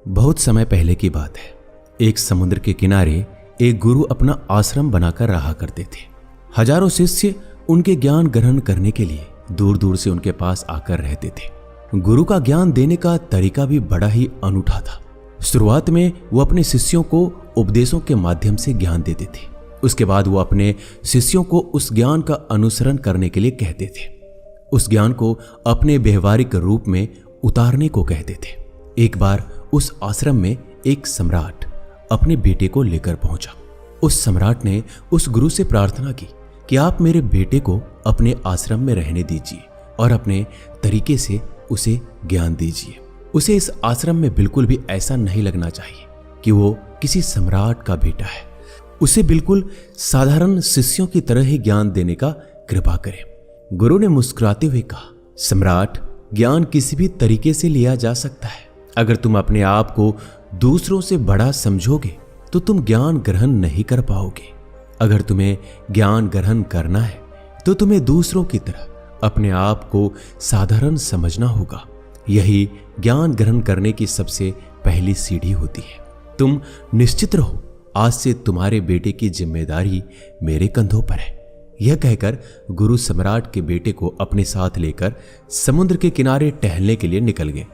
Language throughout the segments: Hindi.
बहुत समय पहले की बात है। एक समुद्र के किनारे एक गुरु अपना आश्रम बनाकर रहा करते थे। हजारों शिष्य उनके ज्ञान ग्रहण करने के लिए दूर दूर से उनके पास आकर रहते थे। गुरु का ज्ञान देने का तरीका भी बड़ा ही अनूठा था। शुरुआत में वो अपने शिष्यों को उपदेशों के माध्यम से ज्ञान देते थे। उसके बाद वो अपने शिष्यों को उस ज्ञान का अनुसरण करने के लिए कहते थे। उस ज्ञान को अपने व्यवहारिक रूप में उतारने को कहते थे। एक बार उस आश्रम में एक सम्राट अपने बेटे को लेकर पहुंचा। उस सम्राट ने उस गुरु से प्रार्थना की कि आप मेरे बेटे को अपने आश्रम में रहने दीजिए और अपने तरीके से उसे ज्ञान दीजिए। उसे इस आश्रम में बिल्कुल भी ऐसा नहीं लगना चाहिए कि वो किसी सम्राट का बेटा है। उसे बिल्कुल साधारण शिष्यों की तरह ही ज्ञान देने का कृपा करें। गुरु ने मुस्कुराते हुए कहा, सम्राट, ज्ञान किसी भी तरीके से लिया जा सकता है। अगर तुम अपने आप को दूसरों से बड़ा समझोगे तो तुम ज्ञान ग्रहण नहीं कर पाओगे। अगर तुम्हें ज्ञान ग्रहण करना है तो तुम्हें दूसरों की तरह अपने आप को साधारण समझना होगा। यही ज्ञान ग्रहण करने की सबसे पहली सीढ़ी होती है। तुम निश्चित रहो, आज से तुम्हारे बेटे की जिम्मेदारी मेरे कंधों पर है। यह कहकर गुरु सम्राट के बेटे को अपने साथ लेकर समुद्र के किनारे टहलने के लिए निकल गए।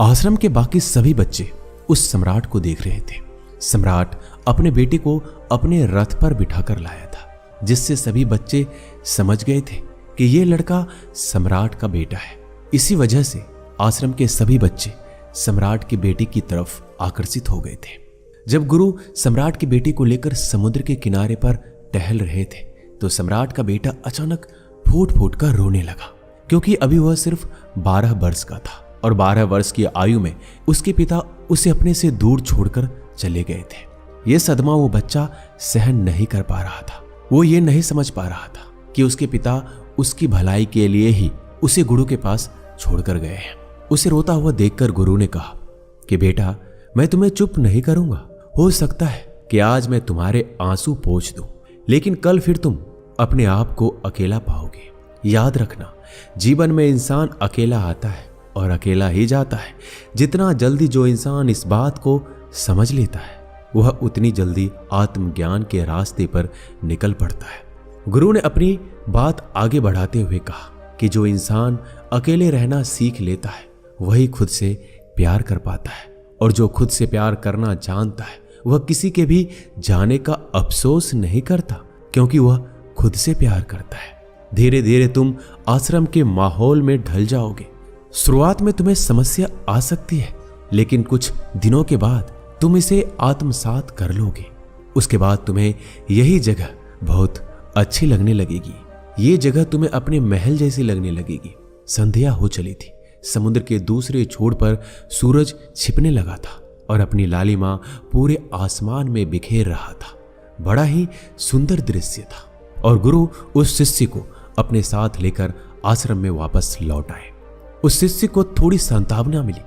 आश्रम के बाकी सभी बच्चे उस सम्राट को देख रहे थे। सम्राट अपने बेटे को अपने रथ पर बिठाकर लाया था, जिससे सभी बच्चे समझ गए थे कि यह लड़का सम्राट का बेटा है। इसी वजह से आश्रम के सभी बच्चे सम्राट के बेटे की तरफ आकर्षित हो गए थे। जब गुरु सम्राट के बेटे को लेकर समुद्र के किनारे पर टहल रहे थे तो सम्राट का बेटा अचानक फूट फूट कर रोने लगा, क्योंकि अभी वह सिर्फ 12 वर्ष का था और 12 वर्ष की आयु में उसके पिता उसे अपने से दूर छोड़कर चले गए थे। यह सदमा वो बच्चा सहन नहीं कर पा रहा था। वो ये नहीं समझ पा रहा था कि उसके पिता उसकी भलाई के लिए ही उसे गुरु के पास छोड़कर गए हैं। उसे रोता हुआ देखकर गुरु ने कहा कि बेटा, मैं तुम्हें चुप नहीं करूंगा। हो सकता है कि आज मैं तुम्हारे आंसू पोंछ दूं, लेकिन कल फिर तुम अपने आप को अकेला पाओगे। याद रखना, जीवन में इंसान अकेला आता है और अकेला ही जाता है। जितना जल्दी जो इंसान इस बात को समझ लेता है, वह उतनी जल्दी आत्मज्ञान के रास्ते पर निकल पड़ता है। गुरु ने अपनी बात आगे बढ़ाते हुए कहा कि जो इंसान अकेले रहना सीख लेता है वही खुद से प्यार कर पाता है, और जो खुद से प्यार करना जानता है वह किसी के भी जाने का अफसोस नहीं करता, क्योंकि वह खुद से प्यार करता है। धीरे धीरे तुम आश्रम के माहौल में ढल जाओगे। शुरुआत में तुम्हें समस्या आ सकती है, लेकिन कुछ दिनों के बाद तुम इसे आत्मसात कर लोगे। उसके बाद तुम्हें यही जगह बहुत अच्छी लगने लगेगी। ये जगह तुम्हें अपने महल जैसी लगने लगेगी। संध्या हो चली थी। समुद्र के दूसरे छोर पर सूरज छिपने लगा था और अपनी लालिमा पूरे आसमान में बिखेर रहा था। बड़ा ही सुंदर दृश्य था और गुरु उस शिष्य को अपने साथ लेकर आश्रम में वापस लौट आए। उस शिष्य को थोड़ी सांत्वना मिली,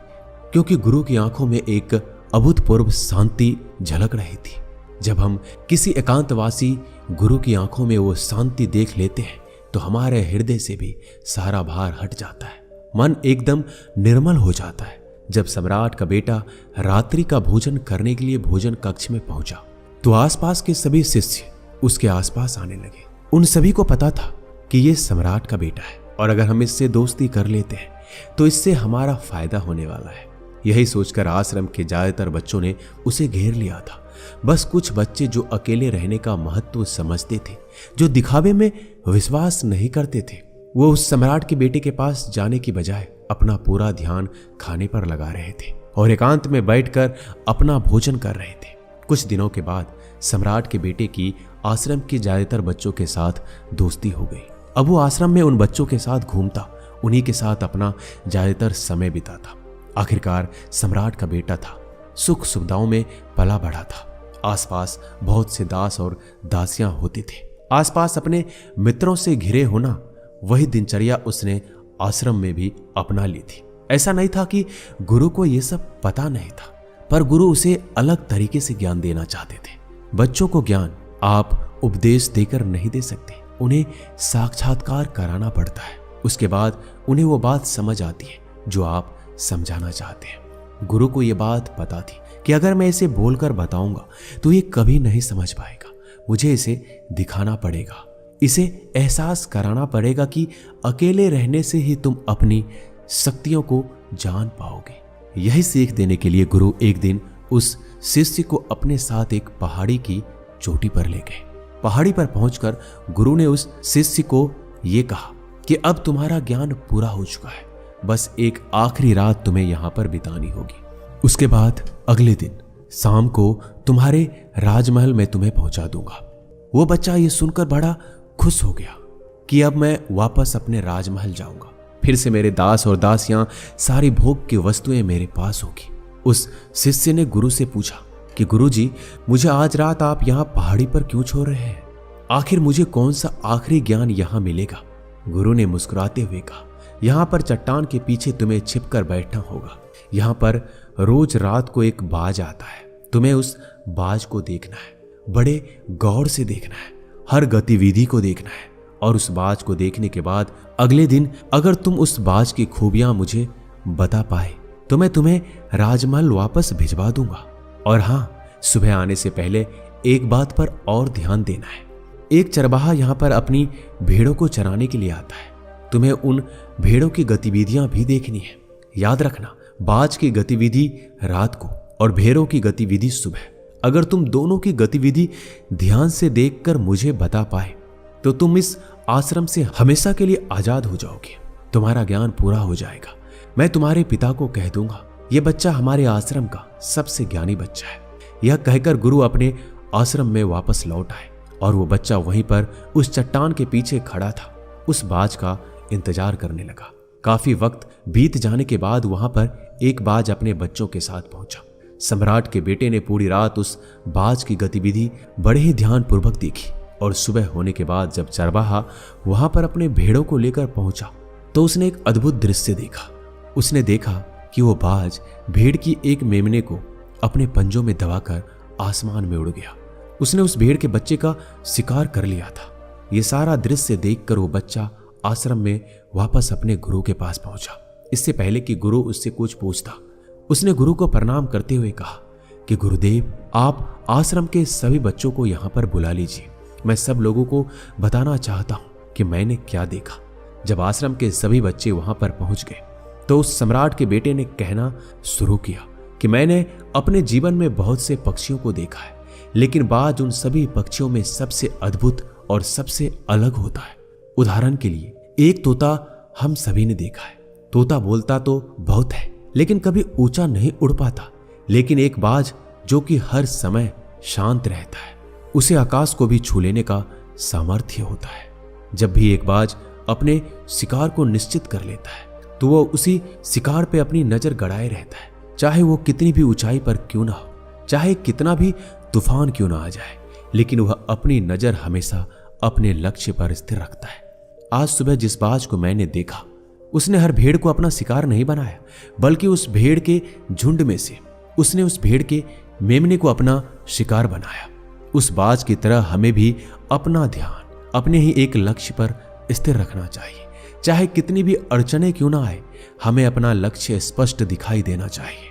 क्योंकि गुरु की आंखों में एक अभूतपूर्व शांति झलक रही थी। जब हम किसी एकांतवासी गुरु की आंखों में वो शांति देख लेते हैं तो हमारे हृदय से भी सारा भार हट जाता है। मन एकदम निर्मल हो जाता है। जब सम्राट का बेटा रात्रि का भोजन करने के लिए भोजन कक्ष में पहुंचा तो आसपास के सभी शिष्य उसके आसपास आने लगे। उन सभी को पता था कि यह सम्राट का बेटा है और अगर हम इससे दोस्ती कर लेते हैं तो इससे हमारा फायदा होने वाला है। यही सोचकर आश्रम के ज्यादातर बच्चों ने उसे घेर लिया था। बस कुछ बच्चे जो अकेले रहने का महत्व समझते थे, जो दिखावे में विश्वास नहीं करते थे, वो उस सम्राट के बेटे के पास जाने की बजाय अपना पूरा ध्यान खाने पर लगा रहे थे और एकांत में बैठकर अपना भोजन कर रहे थे। कुछ दिनों के बाद सम्राट के बेटे की आश्रम के ज्यादातर बच्चों के साथ दोस्ती हो गई। अब वो आश्रम में उन बच्चों के साथ घूमता, उन्हीं के साथ अपना ज्यादातर समय बिताता। आखिरकार सम्राट का बेटा था, सुख सुविधाओं में पला बढ़ा था। आसपास बहुत से दास और दासियां होती थे। आसपास अपने मित्रों से घिरे होना, वही दिनचर्या उसने आश्रम में भी अपना ली थी। ऐसा नहीं था कि गुरु को यह सब पता नहीं था, पर गुरु उसे अलग तरीके से ज्ञान देना चाहते थे। बच्चों को ज्ञान आप उपदेश देकर नहीं दे सकते, उन्हें साक्षात्कार कराना पड़ता है। उसके बाद उन्हें वो बात समझ आती है जो आप समझाना चाहते हैं। गुरु को यह बात पता थी कि अगर मैं इसे बोलकर बताऊंगा तो ये कभी नहीं समझ पाएगा। मुझे इसे दिखाना पड़ेगा, इसे एहसास कराना पड़ेगा कि अकेले रहने से ही तुम अपनी शक्तियों को जान पाओगे। यही सीख देने के लिए गुरु एक दिन उस शिष्य को अपने साथ एक पहाड़ी की चोटी पर ले गए। पहाड़ी पर पहुंचकर गुरु ने उस शिष्य को यह कहा कि अब तुम्हारा ज्ञान पूरा हो चुका है, बस एक आखिरी रात तुम्हें यहां पर बितानी होगी। उसके बाद अगले दिन शाम को तुम्हारे राजमहल में तुम्हें पहुंचा दूंगा। वो बच्चा ये सुनकर बड़ा खुश हो गया कि अब मैं वापस अपने राजमहल जाऊंगा, फिर से मेरे दास और दासियां, सारी भोग की वस्तुएं मेरे पास होगी। उस शिष्य ने गुरु से पूछा कि गुरुजी, मुझे आज रात आप यहाँ पहाड़ी पर क्यों छोड़ रहे हैं? आखिर मुझे कौन सा आखिरी ज्ञान यहाँ मिलेगा? गुरु ने मुस्कुराते हुए कहा, यहाँ पर चट्टान के पीछे तुम्हें छिपकर बैठना होगा। यहाँ पर रोज रात को एक बाज आता है, तुम्हें उस बाज को देखना है, बड़े गौर से देखना है, हर गतिविधि को देखना है, और उस बाज को देखने के बाद अगले दिन अगर तुम उस बाज की खूबियां मुझे बता पाए तो मैं तुम्हें राजमहल वापस भिजवा दूंगा। और हाँ, सुबह आने से पहले एक बात पर और ध्यान देना है। एक चरवाहा यहाँ पर अपनी भेड़ों को चराने के लिए आता है, तुम्हें उन भेड़ों की गतिविधियां भी देखनी है। याद रखना, बाज की गतिविधि रात को और भेड़ों की गतिविधि सुबह। अगर तुम दोनों की गतिविधि ध्यान से देखकर मुझे बता पाए तो तुम इस आश्रम से हमेशा के लिए आजाद हो जाओगे, तुम्हारा ज्ञान पूरा हो जाएगा। मैं तुम्हारे पिता को कह दूंगा, यह बच्चा हमारे आश्रम का सबसे ज्ञानी बच्चा है। यह कहकर गुरु अपने आश्रम में वापस लौट आए और वो बच्चा वहीं पर उस चट्टान के पीछे खड़ा था, उस बाज का इंतजार करने लगा। काफी वक्त बीत जाने के बाद वहां पर एक बाज अपने बच्चों के साथ पहुंचा। सम्राट के बेटे ने पूरी रात उस बाज की गतिविधि बड़े ही ध्यानपूर्वक देखी, और सुबह होने के बाद जब चरवाहा वहां पर अपने भेड़ों को लेकर पहुंचा तो उसने एक अद्भुत दृश्य देखा। उसने देखा कि वो बाज भेड़ की एक मेमने को अपने पंजों में दबाकर आसमान में उड़ गया। उसने उस भेड़ के बच्चे का शिकार कर लिया था। ये सारा दृश्य देखकर वो बच्चा आश्रम में वापस अपने गुरु के पास पहुंचा। इससे पहले कि गुरु उससे कुछ पूछता, उसने गुरु को प्रणाम करते हुए कहा कि गुरुदेव, आप आश्रम के सभी बच्चों को यहाँ पर बुला लीजिए। मैं सब लोगों को बताना चाहता हूँ कि मैंने क्या देखा। जब आश्रम के सभी बच्चे वहां पर पहुंच गए तो उस सम्राट के बेटे ने कहना शुरू किया कि मैंने अपने जीवन में बहुत से पक्षियों को देखा है, लेकिन बाज उन सभी पक्षियों में सबसे अद्भुत और सबसे अलग होता है। उदाहरण के लिए, एक तोता हम सभी ने देखा है। तोता बोलता तो बहुत है लेकिन कभी ऊंचा नहीं उड़ पाता, लेकिन एक बाज जो कि हर समय शांत रहता है, उसे आकाश को भी छू लेने का सामर्थ्य होता है। जब भी एक बाज अपने शिकार को निश्चित कर लेता है तो वह उसी शिकार पे अपनी नजर गड़ाए रहता है, चाहे वो कितनी भी ऊंचाई पर क्यों ना हो, चाहे कितना भी तूफान क्यों ना आ जाए, लेकिन वह अपनी नजर हमेशा अपने लक्ष्य पर स्थिर रखता है। आज सुबह जिस बाज को मैंने देखा, उसने हर भेड़ को अपना शिकार नहीं बनाया, बल्कि उस भेड़ के झुंड में से उसने उस भेड़ के मेमने को अपना शिकार बनाया। उस बाज की तरह हमें भी अपना ध्यान अपने ही एक लक्ष्य पर स्थिर रखना चाहिए। चाहे कितनी भी अड़चने क्यों ना आए, हमें अपना लक्ष्य स्पष्ट दिखाई देना चाहिए।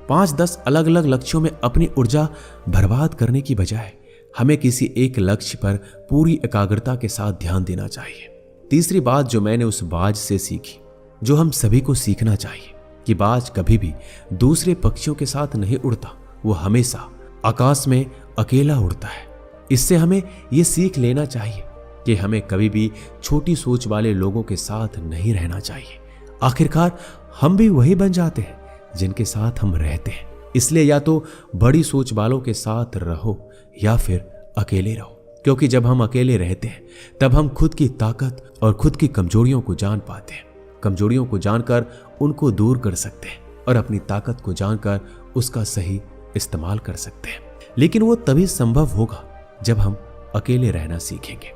5-10 अलग अलग लक्ष्यों में अपनी ऊर्जा बर्बाद करने की बजाय हमें किसी एक लक्ष्य पर पूरी एकाग्रता के साथ ध्यान देना चाहिए। तीसरी बात जो मैंने उस बाज से सीखी, जो हम सभी को सीखना चाहिए, कि बाज कभी भी दूसरे पक्षियों के साथ नहीं उड़ता, वो हमेशा आकाश में अकेला उड़ता है। इससे हमें ये सीख लेना चाहिए कि हमें कभी भी छोटी सोच वाले लोगों के साथ नहीं रहना चाहिए। आखिरकार हम भी वही बन जाते हैं जिनके साथ हम रहते हैं। इसलिए या तो बड़ी सोच वालों के साथ रहो या फिर अकेले रहो, क्योंकि जब हम अकेले रहते हैं तब हम खुद की ताकत और खुद की कमजोरियों को जान पाते हैं। कमजोरियों को जानकर उनको दूर कर सकते हैं और अपनी ताकत को जानकर उसका सही इस्तेमाल कर सकते हैं। लेकिन वो तभी संभव होगा जब हम अकेले रहना सीखेंगे।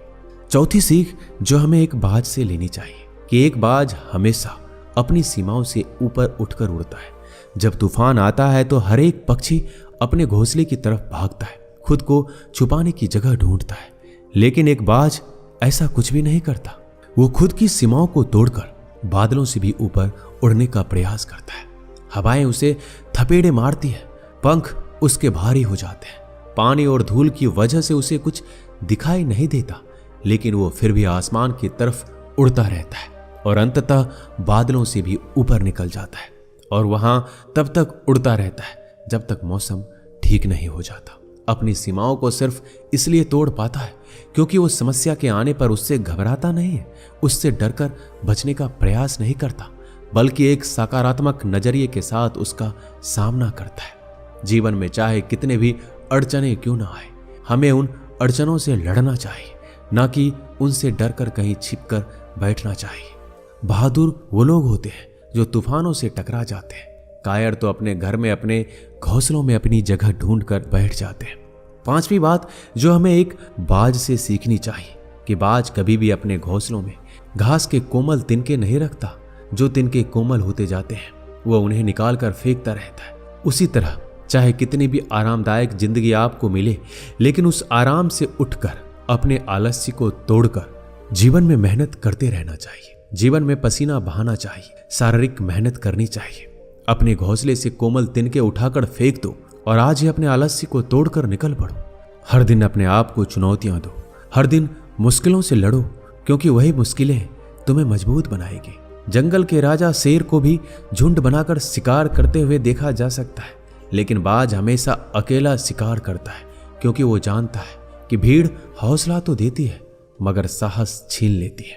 चौथी सीख जो हमें एक बाज से लेनी चाहिए कि एक बाज हमेशा अपनी सीमाओं से ऊपर उठकर उड़ता है। जब तूफान आता है तो हर एक पक्षी अपने घोंसले की तरफ भागता है, खुद को छुपाने की जगह ढूंढता है, लेकिन एक बाज ऐसा कुछ भी नहीं करता। वो खुद की सीमाओं को तोड़कर बादलों से भी ऊपर उड़ने का प्रयास करता है। हवाएं उसे थपेड़े मारती है, पंख उसके भारी हो जाते हैं। पानी और धूल की वजह से उसे कुछ दिखाई नहीं देता, लेकिन वो फिर भी आसमान की तरफ उड़ता रहता है और अंततः बादलों से भी ऊपर निकल जाता है और वहां तब तक उड़ता रहता है जब तक मौसम ठीक नहीं हो जाता। अपनी सीमाओं को सिर्फ इसलिए तोड़ पाता है क्योंकि वो समस्या के आने पर उससे घबराता नहीं है, उससे डरकर बचने का प्रयास नहीं करता, बल्कि एक सकारात्मक नजरिए के साथ उसका सामना करता है। जीवन में चाहे कितने भी अड़चने क्यों ना आए, हमें उन अड़चनों से लड़ना चाहिए, ना कि उनसे डरकर कहीं छिपकर बैठना चाहिए। बहादुर वो लोग होते हैं जो तूफानों से टकरा जाते हैं। कायर तो अपने घर में अपने घोंसलों में अपनी जगह ढूंढ कर बैठ जाते हैं। पांचवी बात जो हमें एक बाज से सीखनी चाहिए कि बाज कभी भी अपने घोंसलों में घास के कोमल तिनके नहीं रखता। जो तिनके कोमल होते जाते हैं वह उन्हें निकाल कर फेंकता रहता है। उसी तरह चाहे कितनी भी आरामदायक जिंदगी आपको मिले, लेकिन उस आराम से उठकर अपने आलस्य को तोड़कर जीवन में मेहनत करते रहना चाहिए। जीवन में पसीना बहाना चाहिए, शारीरिक मेहनत करनी चाहिए। अपने घोंसले से कोमल तिनके उठाकर फेंक दो और आज ही अपने आलस्य को तोड़कर निकल पड़ो। हर दिन अपने आप को चुनौतियां दो, हर दिन मुश्किलों से लड़ो, क्योंकि वही मुश्किलें तुम्हें मजबूत बनाएगी। जंगल के राजा शेर को भी झुंड बनाकर शिकार करते हुए देखा जा सकता है, लेकिन बाज हमेशा अकेला शिकार करता है, क्योंकि वो जानता है कि भीड़ हौसला तो देती है मगर साहस छीन लेती है।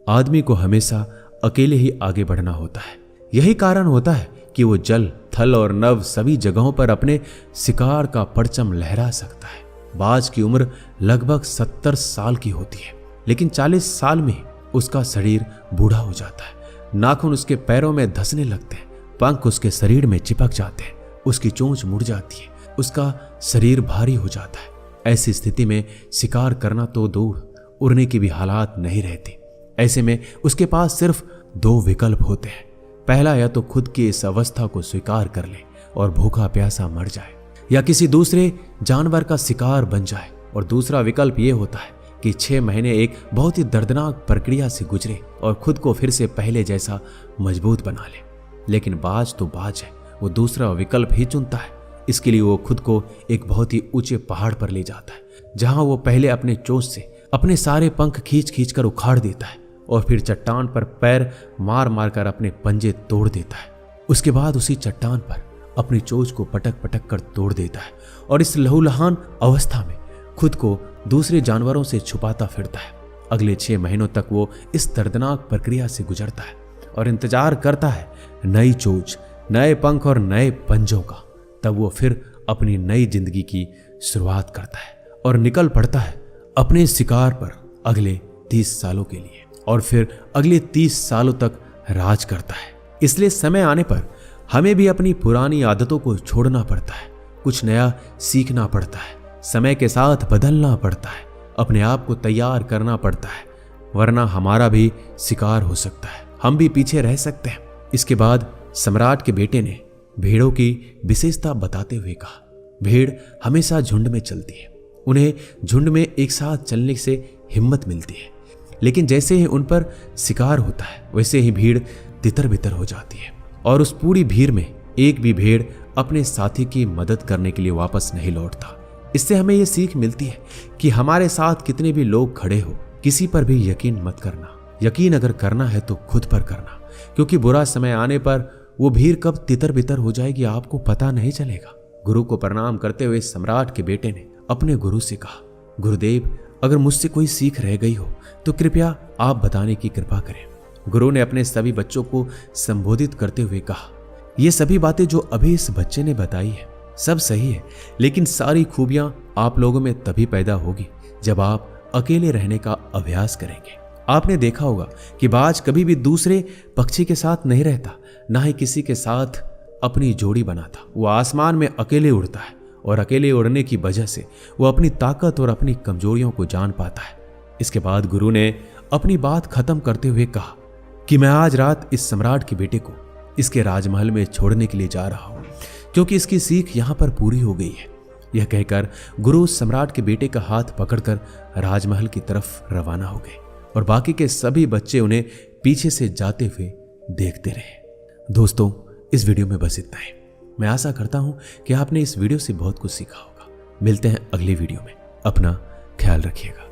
आदमी को हमेशा अकेले ही आगे बढ़ना होता है। यही कारण होता है कि वो जल, थल और नभ सभी जगहों पर अपने शिकार का परचम लहरा सकता है। बाज की उम्र लगभग 70 साल की होती है, लेकिन 40 साल में उसका शरीर बूढ़ा हो जाता है। नाखून उसके पैरों में धंसने लगते हैं, पंख उसके शरीर में चिपक जाते हैं, उसकी चोंच मुड़ जाती है, उसका शरीर भारी हो जाता है। ऐसी स्थिति में शिकार करना तो दूर, उड़ने की भी हालात नहीं रहती। ऐसे में उसके पास सिर्फ 2 विकल्प होते हैं। पहला, या तो खुद की इस अवस्था को स्वीकार कर ले और भूखा प्यासा मर जाए, या किसी दूसरे जानवर का शिकार बन जाए। और दूसरा विकल्प ये होता है कि 6 महीने एक बहुत ही दर्दनाक प्रक्रिया से गुजरे और खुद को फिर से पहले जैसा मजबूत बना ले। लेकिन बाज तो बाज है, वो दूसरा विकल्प ही चुनता है। इसके लिए वो खुद को एक बहुत ही ऊंचे पहाड़ पर ले जाता है, जहां वो पहले अपने चोंच से अपने सारे पंख खींच खींच कर उखाड़ देता है और फिर चट्टान पर पैर मार मार कर अपने पंजे तोड़ देता है। उसके बाद उसी चट्टान पर अपनी चोंच को पटक पटक कर तोड़ देता है और इस लहूलुहान अवस्था में खुद को दूसरे जानवरों से छुपाता फिरता है। अगले 6 महीनों तक वो इस दर्दनाक प्रक्रिया से गुजरता है और इंतजार करता है नई चोंच, नए पंख और नए पंजों का। तब वो फिर अपनी नई जिंदगी की शुरुआत करता है और निकल पड़ता है अपने शिकार पर अगले 30 सालों के लिए, और फिर अगले 30 सालों तक राज करता है। इसलिए समय आने पर हमें भी अपनी पुरानी आदतों को छोड़ना पड़ता है, कुछ नया सीखना पड़ता है, समय के साथ बदलना पड़ता है, अपने आप को तैयार करना पड़ता है, वरना हमारा भी शिकार हो सकता है, हम भी पीछे रह सकते हैं। इसके बाद सम्राट के बेटे ने भेड़ों की विशेषता बताते हुए कहा, भेड़ हमेशा झुंड में चलती है, उन्हें झुंड में एक साथ चलने से हिम्मत मिलती है, लेकिन जैसे ही उन पर शिकार होता है वैसे ही भीड़ तितर बितर हो जाती है और उस पूरी भीड़ में एक भी भेड़ अपने साथी की मदद करने के लिए वापस नहीं लौटता। इससे हमें यह सीख मिलती है कि हमारे साथ कितने भी लोग खड़े हो, किसी पर भी यकीन मत करना। यकीन अगर करना है तो खुद पर करना, क्योंकि बुरा समय आने पर वो भीड़ कब तितर बितर हो जाएगी आपको पता नहीं चलेगा। गुरु को प्रणाम करते हुए सम्राट के बेटे ने अपने गुरु से कहा, गुरुदेव, अगर मुझसे कोई सीख रह गई हो तो कृपया आप बताने की कृपा करें। गुरु ने अपने सभी बच्चों को संबोधित करते हुए कहा, ये सभी बातें जो अभी इस बच्चे ने बताई है सब सही है, लेकिन सारी खूबियां आप लोगों में तभी पैदा होगी जब आप अकेले रहने का अभ्यास करेंगे। आपने देखा होगा कि बाज कभी भी दूसरे पक्षी के साथ नहीं रहता, ना ही किसी के साथ अपनी जोड़ी बनाता। वो आसमान में अकेले उड़ता है और अकेले उड़ने की वजह से वो अपनी ताकत और अपनी कमजोरियों को जान पाता है। इसके बाद गुरु ने अपनी बात खत्म करते हुए कहा कि मैं आज रात इस सम्राट के बेटे को इसके राजमहल में छोड़ने के लिए जा रहा हूं, क्योंकि इसकी सीख यहां पर पूरी हो गई है। यह कहकर गुरु सम्राट के बेटे का हाथ पकड़कर राजमहल की तरफ रवाना हो गए और बाकी के सभी बच्चे उन्हें पीछे से जाते हुए देखते रहे। दोस्तों, इस वीडियो में बस इतना ही। मैं आशा करता हूं कि आपने इस वीडियो से बहुत कुछ सीखा होगा। मिलते हैं अगली वीडियो में। अपना ख्याल रखिएगा।